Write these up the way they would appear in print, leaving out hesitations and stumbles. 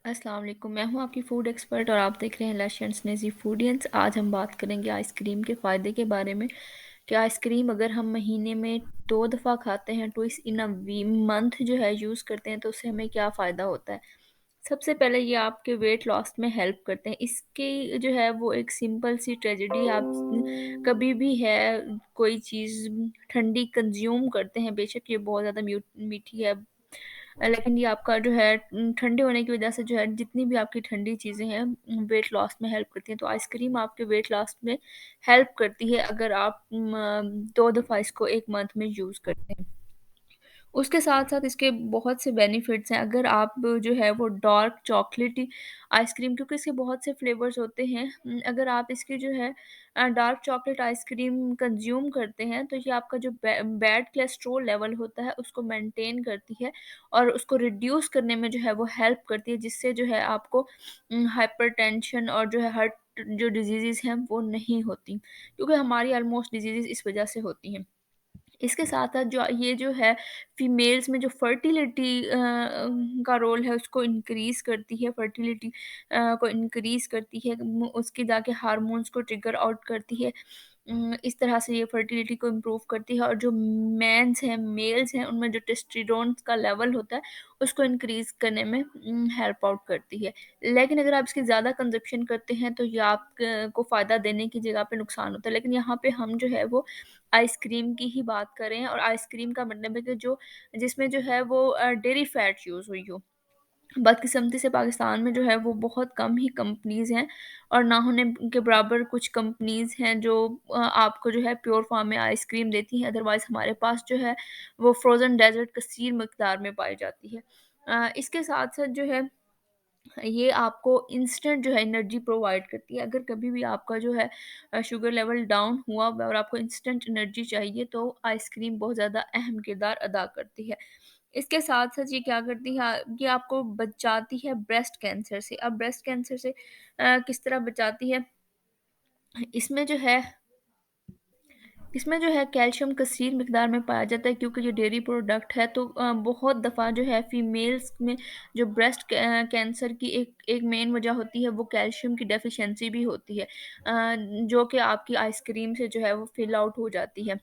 अस्सलाम वालेकुम। मैं हूँ आपकी फ़ूड एक्सपर्ट और आप देख रहे हैं लश एंड स्नेज़ी फूडियंस। आज हम बात करेंगे आइसक्रीम के फ़ायदे के बारे में कि आइसक्रीम अगर हम महीने में 2 दफ़ा खाते हैं तो इस इन अ वी मंथ जो है यूज़ करते हैं तो उससे हमें क्या फ़ायदा होता है। सबसे पहले ये आपके वेट लॉस में हेल्प करते हैं। इसकी जो है वो एक सिंपल सी ट्रेजेडी आप कभी भी है कोई चीज़ ठंडी कंज़्यूम करते हैं, बेशक ये बहुत ज़्यादा मीठी है, लेकिन ये आपका जो है ठंडे होने की वज़ह से जो है जितनी भी आपकी ठंडी चीज़ें हैं वेट लॉस में हेल्प करती हैं। तो आइसक्रीम आपके वेट लॉस में हेल्प करती है अगर आप 2 दफ़ा इसको 1 मंथ में यूज़ करते हैं। उसके साथ-साथ इसके बहुत से बेनिफिट्स हैं। अगर आप जो है वो डार्क चॉकलेटी आइसक्रीम, क्योंकि इसके बहुत से फ्लेवर्स होते हैं, अगर आप इसकी जो है डार्क चॉकलेट आइसक्रीम कंज़्यूम करते हैं तो ये आपका जो बैड कोलेस्ट्रॉल लेवल होता है उसको मेंटेन करती है और उसको रिड्यूस करने में जो है वो हेल्प करती है, जिससे जो है आपको हाइपरटेंशन और जो है हार्ट जो डिज़ीज़ेज़ हैं वो नहीं होती, क्योंकि हमारी ऑलमोस्ट डिज़ीज़ेज़ इस वज़ह से होती हैं। इसके साथ-साथ जो ये जो है फीमेल्स में जो फर्टिलिटी का रोल है उसको इंक्रीज़ करती है, फर्टिलिटी को इंक्रीज़ करती है, उसके जाके हार्मोन्स को ट्रिगर आउट करती है। इस तरह से ये फर्टिलिटी को इम्प्रूव करती है और जो मेल्स हैं उनमें जो टेस्टोस्टेरोन का लेवल होता है उसको इंक्रीज़ करने में हेल्प आउट करती है। लेकिन अगर आप इसकी ज़्यादा कंज़प्शन करते हैं तो ये आप को फ़ायदा देने की जगह पे नुकसान होता है। लेकिन यहाँ पे हम जो है वो आइसक्रीम की ही बात करें और आइसक्रीम का मतलब है कि जो जिसमें जो है वो डेयरी फैट यूज़ हुई हो। बदकिस्मती से पाकिस्तान में जो है वो बहुत कम ही कंपनीज़ हैं और ना होने के बराबर कुछ कंपनीज़ हैं जो आपको जो है प्योर फॉर्म में आइसक्रीम देती हैं। अदरवाइज़ हमारे पास जो है वो फ्रोज़न डेज़र्ट कसीर मिक़दार में पाई जाती है। इसके साथ-साथ जो है ये आपको इंस्टेंट जो है एनर्जी प्रोवाइड करती है। अगर कभी भी आपका जो है शुगर लेवल डाउन हुआ हुआ है और आपको इंस्टेंट एनर्जी चाहिए तो आइसक्रीम बहुत ज़्यादा अहम किरदार अदा करती है। इसके साथ-साथ ये क्या करती है, ये आपको बचाती है ब्रेस्ट कैंसर से। अब ब्रेस्ट कैंसर से किस तरह बचाती है? इसमें जो है इसमें जो है कैल्शियम कसीर मिक़दार में पाया जाता है, क्योंकि ये डेयरी प्रोडक्ट है तो बहुत दफ़ा जो है फीमेल्स में जो ब्रेस्ट कैंसर की एक एक मेन वजह होती है वो कैल्शियम की डेफ़िशिएंसी भी होती है, जो कि आपकी आइसक्रीम से जो है वो फ़िल आउट हो जाती है।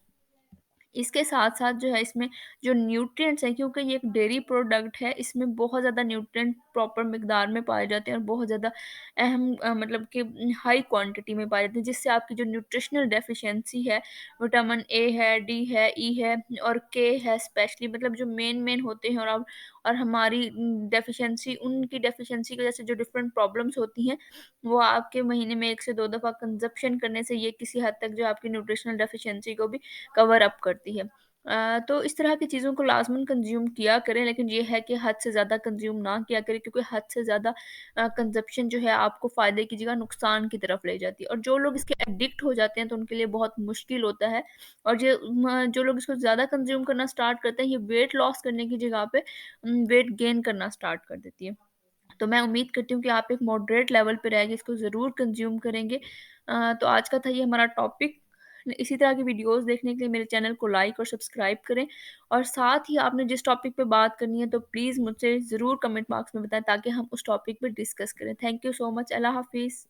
इसके साथ-साथ जो है इसमें जो न्यूट्रिएंट्स हैं, क्योंकि ये एक डेयरी प्रोडक्ट है, इसमें बहुत ज़्यादा न्यूट्रिएंट प्रॉपर मिक़दार में पाए जाते हैं और बहुत ज़्यादा अहम मतलब कि हाई क्वांटिटी में पाए जाते हैं, जिससे आपकी जो न्यूट्रिशनल डेफ़िशिएंसी है, विटामिन ए है, डी है, ई है और के है स्पेशली, मतलब जो मेन होते हैं और हमारी डेफ़िशिएंसी उनकी डेफ़िशिएंसी की वज़ह से जो डिफ़रेंट प्रॉब्लम्स होती हैं, वो आपके महीने में 1 से 2 दफ़ा कंज़प्शन करने से ये किसी हद तक जो आपकी न्यूट्रिशनल डेफ़िशिएंसी को भी कवर अप करती है। तो इस तरह की चीज़ों को लाज़िमन कंज़्यूम किया करें, लेकिन ये है कि हद से ज़्यादा कंज़्यूम ना किया करें, क्योंकि हद से ज़्यादा कंज़प्शन जो है आपको फ़ायदे की जगह नुकसान की तरफ ले जाती है और जो लोग इसके एडिक्ट हो जाते हैं तो उनके लिए बहुत मुश्किल होता है और जो लोग इसको ज़्यादा कंज़्यूम करना स्टार्ट करते हैं, ये वेट लॉस करने की जगह पे वेट गेन करना स्टार्ट कर देती है। तो मैं उम्मीद करती हूँ कि आप एक मॉडरेट लेवल पे रह के इसको ज़रूर कंज़्यूम करेंगे। तो आज का था ये हमारा टॉपिक। इसी तरह की वीडियोज़ देखने के लिए मेरे चैनल को लाइक और सब्सक्राइब करें और साथ ही आपने जिस टॉपिक पे बात करनी है तो प्लीज़ मुझसे ज़रूर कमेंट बॉक्स में बताएँ ताकि हम उस टॉपिक पे डिस्कस करें। Thank you so much. अल्लाह हाफ़िज़।